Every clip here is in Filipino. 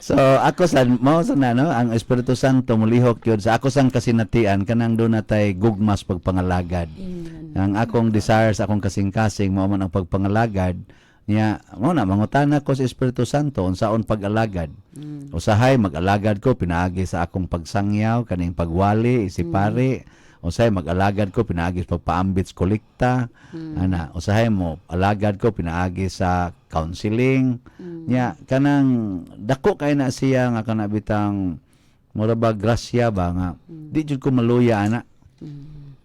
So ako sa mao sa na, no, ang Espiritu Santo mulihok yun sa ako sang kasinatian kanang do natay gugmas pagpangalagad. Ang akong desire sa akong kasing-kasing mao man ang pagpangalagad niya mo na mangutana ko sa Espiritu Santo unsaon pag-alagad. Usahay mag-alagad ko pinaagi sa akong pagsangyaw kaning pagwali isipari. Usahay mag-alagad ko pinaagi sa pagpaambit sa kolekta. Ana usahay mo alagad ko pinaagi sa counseling. Nya kanang dako kay na siya nga kana bitang mura ba grasya ba nga di jud ko maluya ana.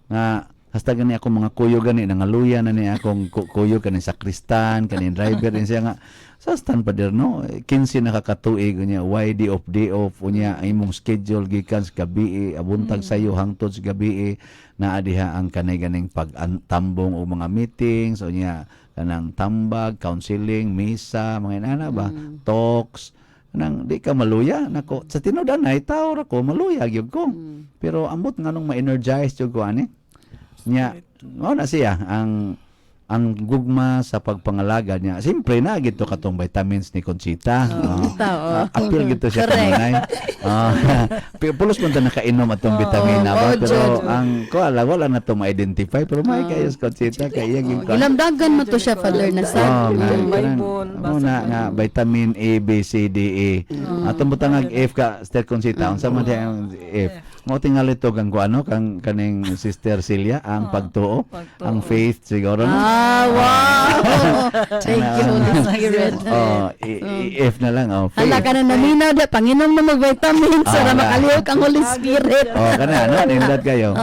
Nga hasta gani ako mga kuyo gani nangaluya na ni akong kuyo kaning sakristan kaning driver din siya nga sa stand pa der no 15 nakakatuig niya why day off unya imong schedule gikan sa gabi abuntag sayo hangtod sa gabi naa diha ang kanay ganing pagtambong o mga meetings unya kanang tambag counseling misa mga inana ba talks nang di ka maluya nako sa tinudan ay tao ra ko maluya gyud ko pero ambot nganong ma-energize jud ko ani nya mao na siya ang gugma sa pagpangalaga niya. Siyempre na gito katong vitamins ni Conchita. Appeal gito siya kanunay. Pulos man ta nakainom atong vitamina ba pero ang ko wala na to ma-identify pero may kayo sa Conchita kay iya ilamdagan mo to siya father na sa na nga vitamin A, B, C, D, E. Atong butang F ka Sister Conchita unsa man ang F? Mo tingali to kang kuano kang kaning Sister Celia ang pagtuo, ang faith siguro no. Wow! Thank you, Holy Spirit. F na lang. Faith. Hala ka na naminaw da, panginom na mag-vitamins para makalihok ang Holy Spirit. Kana, ano, nindad kayo.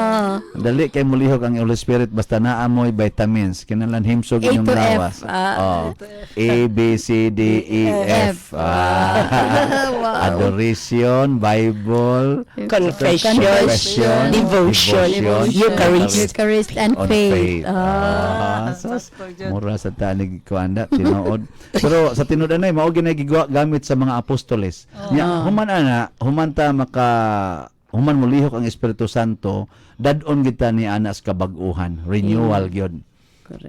Dali kay mulihok ang Holy Spirit, basta naamoy vitamins. Kinalan himsog inyong lawas. A, B, C, D, E, F. Adoration, Bible, Confession, devotion, Eucharist, and faith. Mura sa tanig kuanda tinuod. Pero sa tinuod anay mao ginay gamit sa mga apostoles. Human ta human mulihok ang Espiritu Santo, dadon kita ni anas kabag-uhan, renewal gyud.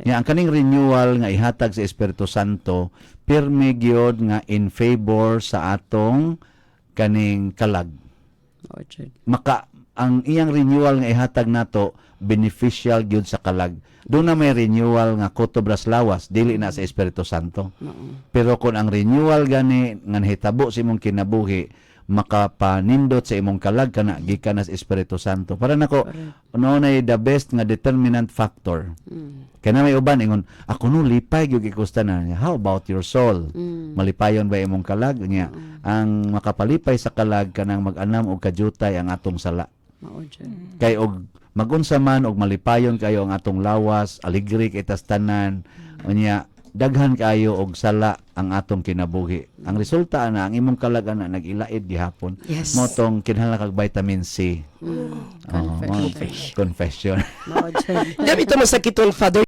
Nya ang kaning renewal nga ihatag sa Espiritu Santo, pirmi gyud nga in favor sa atong kaning kalag. Ang iyang renewal nga ihatag nato beneficial gyud sa kalag. Doon na may renewal nga kutobras lawas, dili na sa Espiritu Santo. Pero kung ang renewal gani nga hitabo sa imong kinabuhi, makapanindot sa imong kalag kana gikan sa Espiritu Santo. Para nako no na the best nga determinant factor. Kana may uban ingon, ako no lipay gyud gikusta na. How about your soul? Malipayon ba imong kalag niya? Ang makapalipay sa kalag kanang mag-anam og kajutay ang atong sala. Kay og magunsa man og malipayon kayo ang atong lawas, aligri kay tastanan, unya daghan kayo og sala ang atong kinabuhi. Ang resulta na ang imong kalag na nagilaid gihapon. Yes. Motong kinahanglan kag vitamin C. Confession. Confession. Dami ito masakiton, Father.